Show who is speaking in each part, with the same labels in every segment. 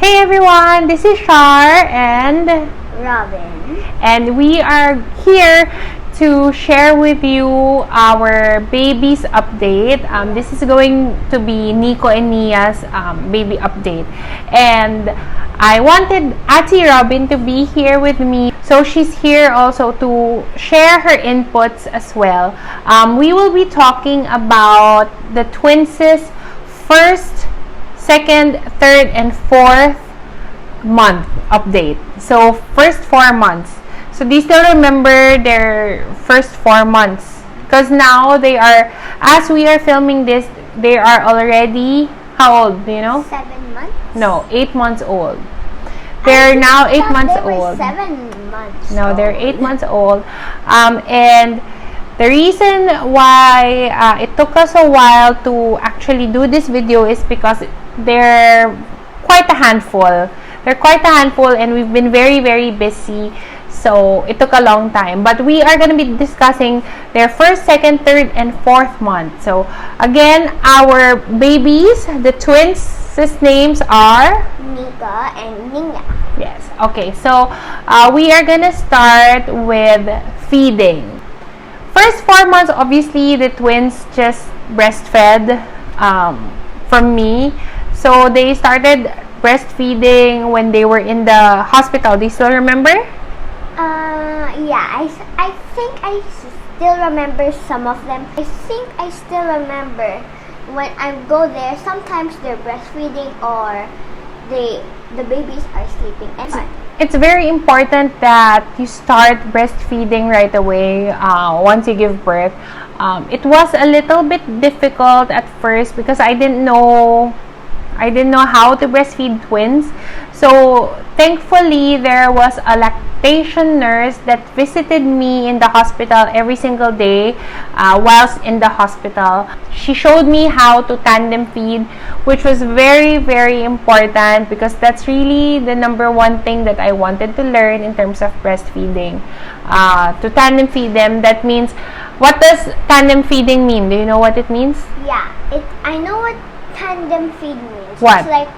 Speaker 1: Hey everyone, this is Shar and
Speaker 2: Robyn.
Speaker 1: And we are here to share with you our baby's update. This is going to be Niko and Nia's baby update. And I wanted Ate Robyn to be here with me. So she's here also to share her inputs as well. We will be talking about the twins' first, second, third, and fourth month update. So first 4 months. So do you still remember their first 4 months? Because now they are, as we are filming this, they are already, how old? Do you know?
Speaker 2: 7 months?
Speaker 1: No, 8 months old. They're now 8 months old.
Speaker 2: 7 months.
Speaker 1: No, they're 8 months old. And the reason why it took us a while to actually do this video is because they're quite a handful. They're quite a handful and we've been very, very busy. So it took a long time. But we are going to be discussing their first, second, third, and fourth month. So again, our babies, the twins' names are
Speaker 2: Niko and Nia.
Speaker 1: Yes. Okay. So we are going to start with feeding. First 4 months, obviously, the twins just breastfed from me. So they started breastfeeding when they were in the hospital. Do you still remember?
Speaker 2: Yeah, I think I still remember some of them. I think I still remember when I go there, sometimes they're breastfeeding or the babies are sleeping.
Speaker 1: It's very important that you start breastfeeding right away once you give birth. It was a little bit difficult at first because I didn't know how to breastfeed twins. So thankfully there was a lactation nurse that visited me in the hospital every single day whilst in the hospital. She showed me how to tandem feed, which was very, very important because that's really the number one thing that I wanted to learn in terms of breastfeeding. To tandem feed them, that means, what does tandem feeding mean? Do you know what it means?
Speaker 2: Yeah, I know what tandem feed means.
Speaker 1: What?
Speaker 2: It's like,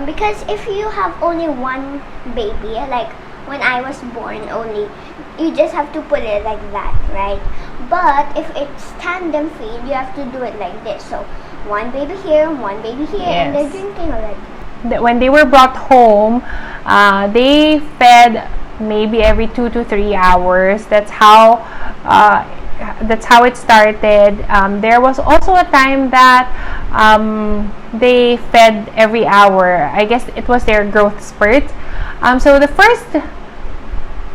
Speaker 2: because if you have only one baby, like when I was born only, you just have to put it like that, right? But if it's tandem feed, you have to do it like this. So one baby here, one baby here, and they're drinking already.
Speaker 1: When they were brought home, they fed maybe every 2 to 3 hours. That's how it started. There was also a time that they fed every hour. I guess it was their growth spurt. So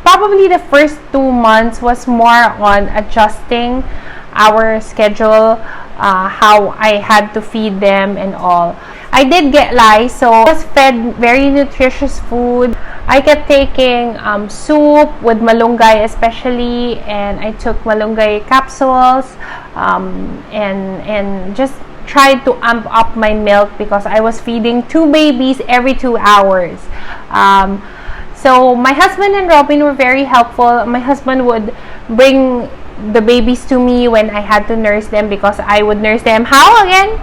Speaker 1: probably the first 2 months was more on adjusting our schedule, how I had to feed them and all. I did get lice, so I was fed very nutritious food. I kept taking soup with malunggay especially, and I took malunggay capsules and just tried to amp up my milk because I was feeding 2 babies every 2 hours. So my husband and Robyn were very helpful. My husband would bring the babies to me when I had to nurse them because I would nurse them how again?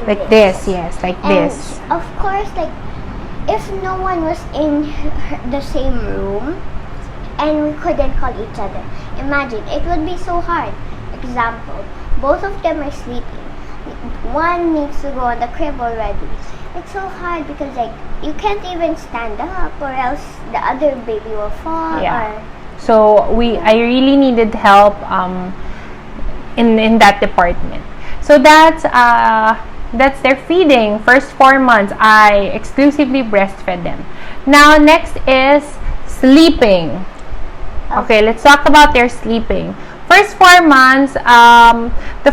Speaker 1: Like this, yes, like this.
Speaker 2: Of course, like if no one was in the same room and we couldn't call each other, imagine, it would be so hard. Example, both of them are sleeping. One needs to go on the crib already. It's so hard because like you can't even stand up or else the other baby will fall.
Speaker 1: Yeah. So I really needed help in that department. So that's their feeding. First 4 months, I exclusively breastfed them. Now, next is sleeping. Okay, let's talk about their sleeping. First 4 months, the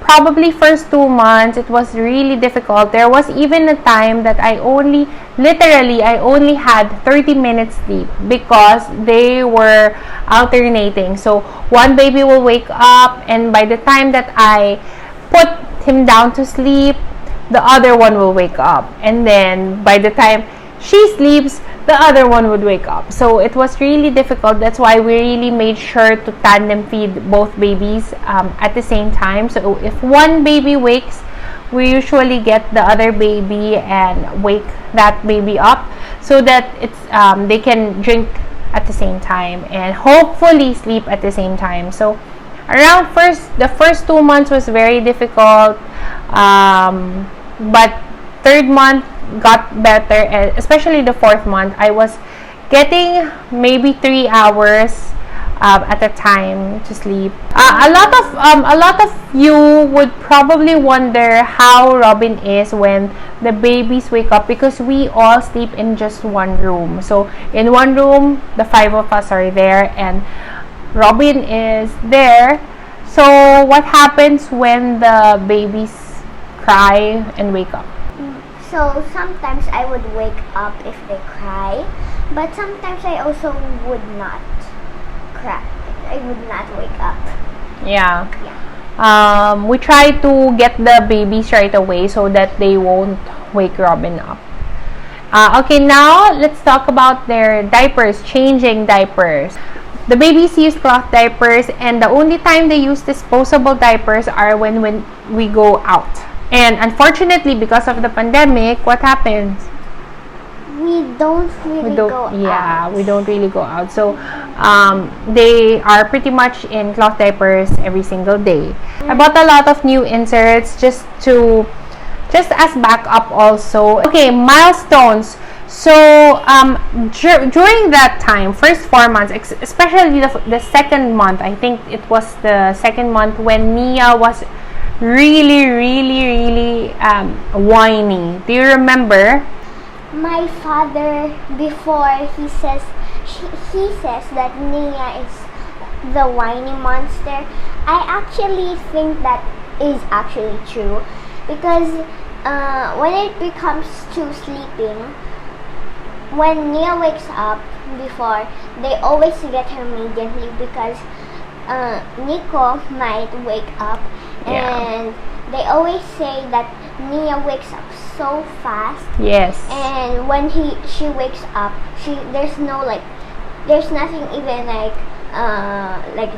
Speaker 1: probably first 2 months, it was really difficult. There was even a time that I only had 30 minutes sleep because they were alternating. So one baby will wake up, and by the time that I put him down to sleep, the other one will wake up, and then by the time she sleeps, the other one would wake up. So it was really difficult. That's why we really made sure to tandem feed both babies at the same time. So if one baby wakes, we usually get the other baby and wake that baby up so that they can drink at the same time and hopefully sleep at the same time. So around the first 2 months was very difficult, but third month got better, especially the fourth month. I was getting maybe 3 hours at a time to sleep. A lot of you would probably wonder how Robyn is when the babies wake up, because we all sleep in just one room. So in one room, the 5 of us are there, and Robyn is there. So what happens when the babies cry and wake up?
Speaker 2: So sometimes I would wake up if they cry, but sometimes I also would not cry. I would not wake up.
Speaker 1: Yeah. We try to get the babies right away so that they won't wake Robyn up. Okay, now let's talk about their diapers, changing diapers. The babies use cloth diapers, and the only time they use disposable diapers are when we go out. And unfortunately, because of the pandemic, what happens?
Speaker 2: We don't really go out.
Speaker 1: Yeah, we don't really go out. So they are pretty much in cloth diapers every single day. I bought a lot of new inserts just as backup also. Okay, Milestones. So during that time, first 4 months, especially the second month, I think it was the second month when Nia was really whiny. Do you remember?
Speaker 2: My father, before he says that Nia is the whiny monster, I actually think that is actually true, because when it becomes to sleeping, when Nia wakes up, before they always get her immediately, because Niko might wake up, and they always say that Nia wakes up so fast.
Speaker 1: Yes.
Speaker 2: And when she wakes up, there's nothing even like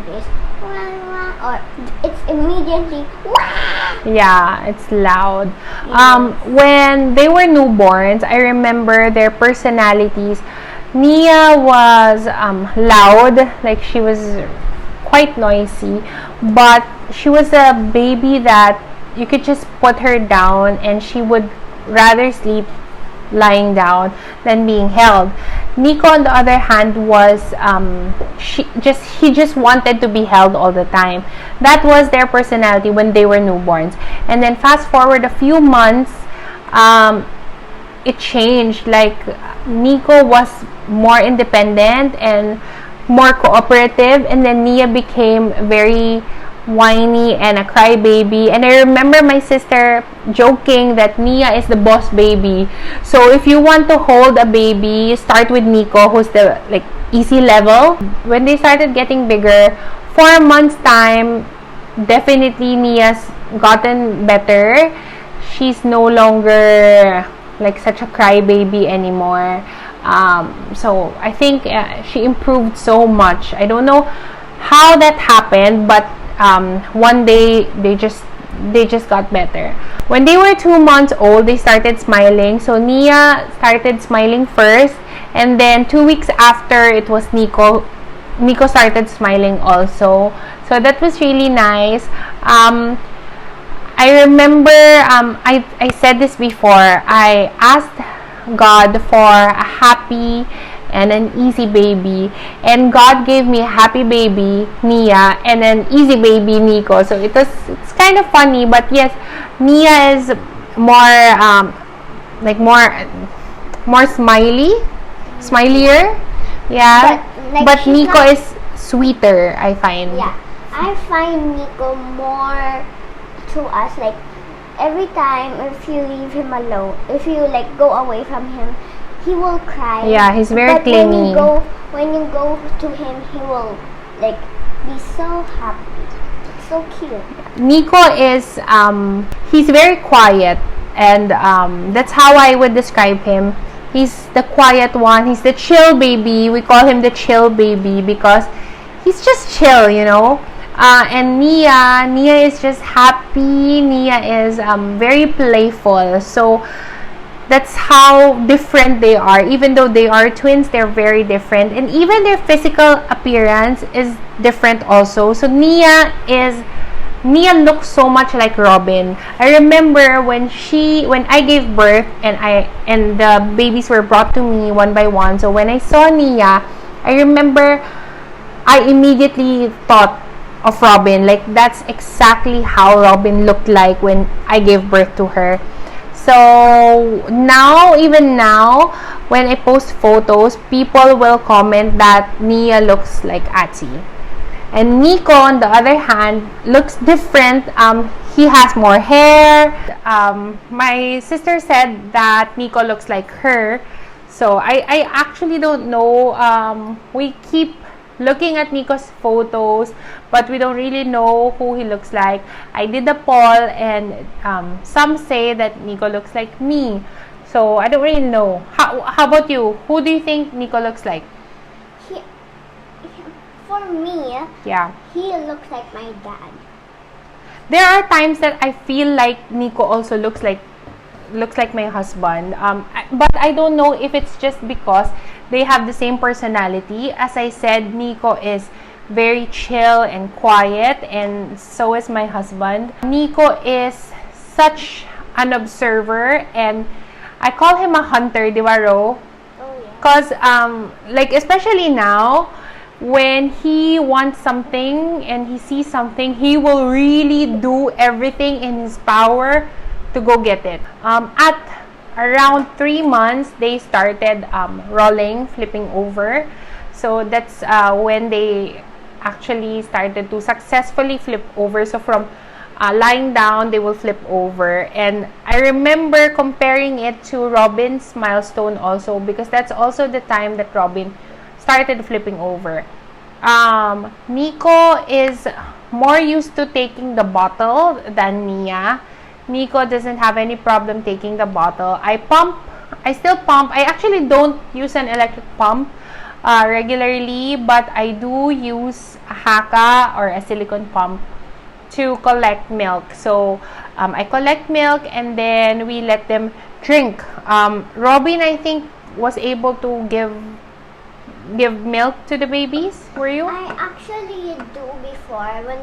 Speaker 2: this, or it's immediately
Speaker 1: Yeah, it's loud.
Speaker 2: Yes.
Speaker 1: When they were newborns, I remember their personalities. Nia was loud, like she was quite noisy, but she was a baby that you could just put her down and she would rather sleep lying down than being held. Niko, on the other hand, was he just wanted to be held all the time. That was their personality when they were newborns. And then fast forward a few months, it changed. Like Niko was more independent and more cooperative, and then Nia became very whiny and a crybaby. And I remember my sister joking that Nia is the boss baby. So if you want to hold a baby, start with Niko, who's the easy level. When they started getting bigger, 4 months time, definitely Nia's gotten better. She's no longer such a crybaby anymore. So I think she improved so much. I don't know how that happened, but one day they just got better. When they were 2 months old, they started smiling. So Nia started smiling first, and then 2 weeks after, it was Niko. Niko started smiling also. So that was really nice. I remember I said this before. I asked God for a happy and an easy baby, and God gave me a happy baby, Nia, and an easy baby, Niko. So it's kind of funny, but yes, Nia is more more smilier, yeah. But Niko is sweeter, I find.
Speaker 2: Yeah, I find Niko more to us. Every time, if you leave him alone, if you go away from him, he will cry.
Speaker 1: Yeah, he's very clingy.
Speaker 2: When you go to him, he will be so happy. It's so cute.
Speaker 1: Niko is he's very quiet, and that's how I would describe him. He's the quiet one. He's the chill baby. We call him the chill baby because he's just chill, And Nia is just happy. Nia is very playful. So that's how different they are. Even though they are twins, they're very different, and even their physical appearance is different also. So Nia looks so much like Robyn. I remember when I gave birth and the babies were brought to me one by one. So when I saw Nia, I remember I immediately thought of Robyn. Like, that's exactly how Robyn looked like when I gave birth to her. So even now, when I post photos, people will comment that Nia looks like Ati. And Niko, on the other hand, looks different. He has more hair. My sister said that Niko looks like her. So I actually don't know. We keep looking at Niko's photos, but we don't really know who he looks like. I did the poll, and some say that Niko looks like me. So I don't really know. How about you? Who do you think Niko looks like?
Speaker 2: For me,
Speaker 1: yeah,
Speaker 2: he looks like my dad.
Speaker 1: There are times that I feel like Niko also looks like my husband. But I don't know if it's just because they have the same personality. As I said, Niko is very chill and quiet, and so is my husband. Niko is such an observer, and I call him a hunter, di ba, Ro?
Speaker 2: Oh, yeah.
Speaker 1: Because, like, especially now, when he wants something and he sees something, he will really do everything in his power to go get it. At around 3 months, they started rolling, flipping over. So that's when they actually started to successfully flip over. So from lying down, they will flip over. And I remember comparing it to Robyn's milestone also, because that's also the time that Robyn started flipping over. Niko is more used to taking the bottle than Nia. Niko doesn't have any problem taking the bottle. I still pump. I actually don't use an electric pump regularly, but I do use a Haka or a silicone pump to collect milk. So I collect milk, and then we let them drink. Robyn, I think, was able to give milk to the babies. Were you?
Speaker 2: I actually do before, when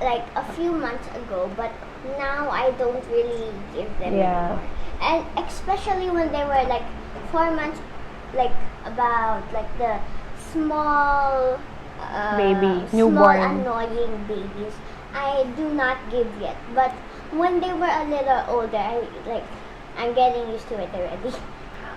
Speaker 2: like a few months ago, but now I don't really give them anymore. And especially when they were like 4 months, like about like the small
Speaker 1: newborn,
Speaker 2: annoying babies, I do not give yet. But when they were a little older, I'm getting used to it already.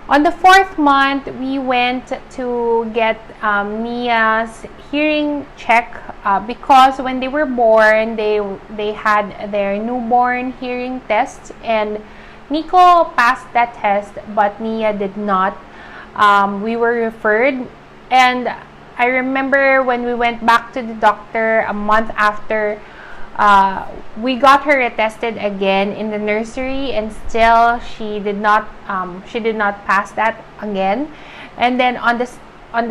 Speaker 1: On the 4th month, we went to get Nia's hearing check because when they were born, they had their newborn hearing test, and Niko passed that test, but Nia did not. We were referred, and I remember when we went back to the doctor a month after, we got her retested again in the nursery, and still she did not pass that again. And then on the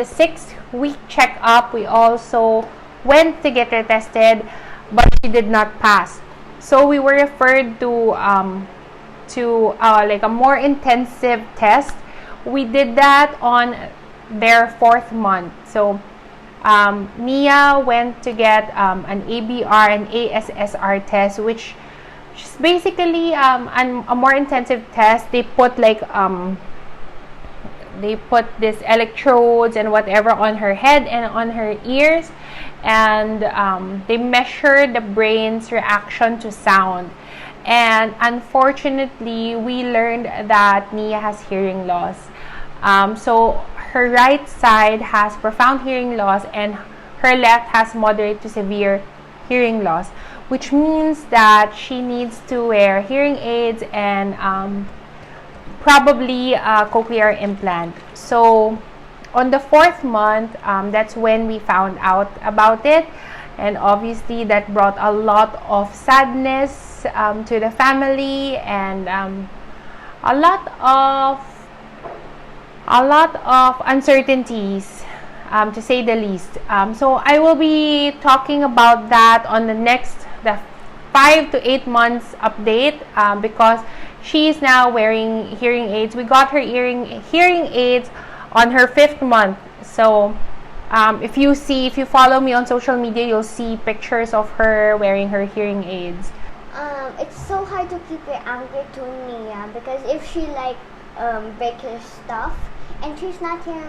Speaker 1: 6th week checkup, we also went to get her tested, but she did not pass. So we were referred to like a more intensive test. We did that on their 4th month. So Nia went to get an ABR and ASSR test, which is basically a more intensive test. They put this electrodes and whatever on her head and on her ears, and they measure the brain's reaction to sound. And unfortunately, we learned that Nia has hearing loss. So her right side has profound hearing loss, and her left has moderate to severe hearing loss, which means that she needs to wear hearing aids and probably a cochlear implant. So on the 4th month, that's when we found out about it, and obviously that brought a lot of sadness to the family, and a lot of uncertainties to say the least. So I will be talking about that on the 5 to 8 months update, because she is now wearing hearing aids. We got her hearing aids on her 5th month. So if you follow me on social media, you'll see pictures of her wearing her hearing aids.
Speaker 2: It's so hard to keep your anger to Nia, because if she break your stuff and she's not hearing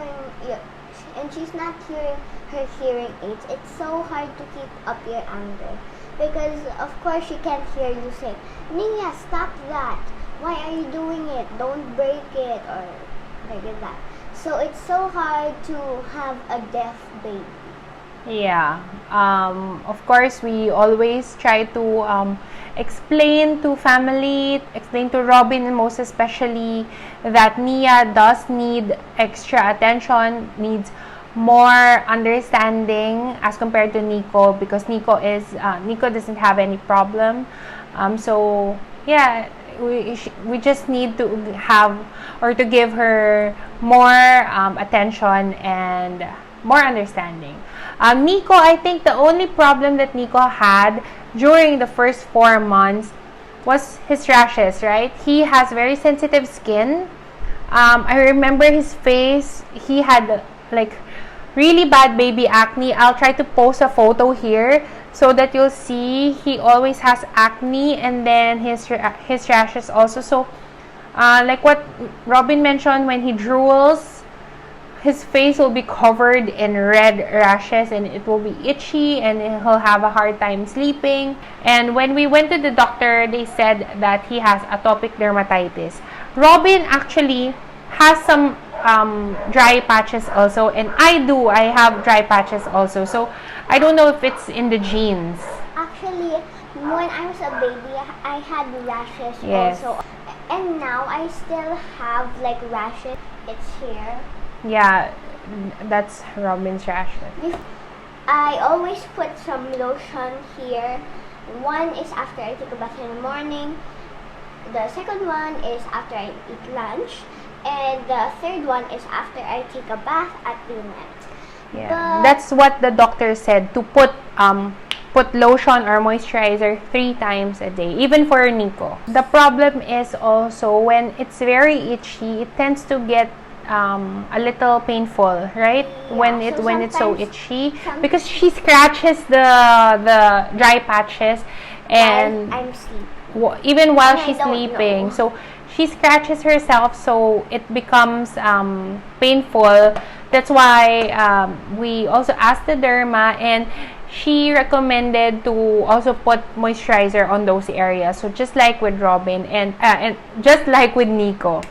Speaker 2: her hearing aids, it's so hard to keep up your anger, because of course she can't hear you say, Nia, stop that, why are you doing it, don't break it, or like that. So it's so hard to have a deaf baby.
Speaker 1: Yeah. Of course, we always try to explain to family, explain to Robyn, and most especially, that Nia does need extra attention, needs more understanding as compared to Niko, because Niko doesn't have any problem. So yeah, we just need to have, or to give her more attention and more understanding. Niko, I think the only problem that Niko had during the first 4 months was his rashes, right? He has very sensitive skin. I remember his face, he had like really bad baby acne. I'll try to post a photo here so that you'll see he always has acne, and then his rashes also. So like what Robyn mentioned, when he drools, his face will be covered in red rashes, and it will be itchy, and he'll have a hard time sleeping. And when we went to the doctor, they said that he has atopic dermatitis. Robyn actually has some dry patches also, and I have dry patches also. So I don't know if it's in the genes.
Speaker 2: Actually, when I was a baby, I had rashes
Speaker 1: Yes.
Speaker 2: also, and now I still have like rashes. It's here.
Speaker 1: Yeah, that's Robyn's rashes.
Speaker 2: I always put some lotion here. One is after I take a bath in the morning. The second one is after I eat lunch. And the third one is after I take a bath at dinner.
Speaker 1: Yeah, that's what the doctor said, to put lotion or moisturizer 3 times a day, even for Niko. The problem is also when it's very itchy, it tends to get a little painful, right?
Speaker 2: Yeah,
Speaker 1: when it's so itchy, because she scratches the dry patches, and
Speaker 2: I'm sleeping.
Speaker 1: Even while
Speaker 2: And I
Speaker 1: she's
Speaker 2: don't
Speaker 1: sleeping,
Speaker 2: know.
Speaker 1: so she scratches herself, so it becomes painful. That's why we also asked the derma, and she recommended to also put moisturizer on those areas. So just like with Robyn, and just like with Niko.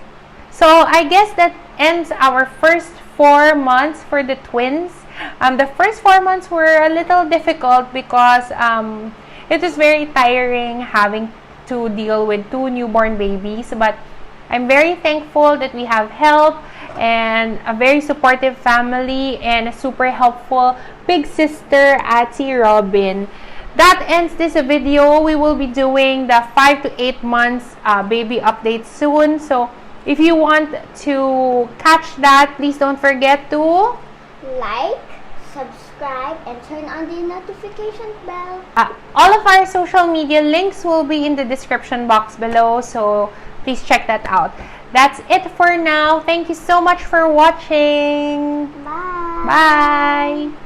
Speaker 1: So I guess that ends our first 4 months for the twins. The first 4 months were a little difficult because it was very tiring having to deal with 2 newborn babies. But I'm very thankful that we have help and a very supportive family and a super helpful big sister, Auntie Robyn. That ends this video. We will be doing the 5 to 8 months baby update soon. So if you want to catch that, please don't forget to
Speaker 2: like, subscribe, and turn on the notification bell.
Speaker 1: all of our social media links will be in the description box below, so please check that out. That's it for now. Thank you so much for watching.
Speaker 2: Bye.
Speaker 1: Bye.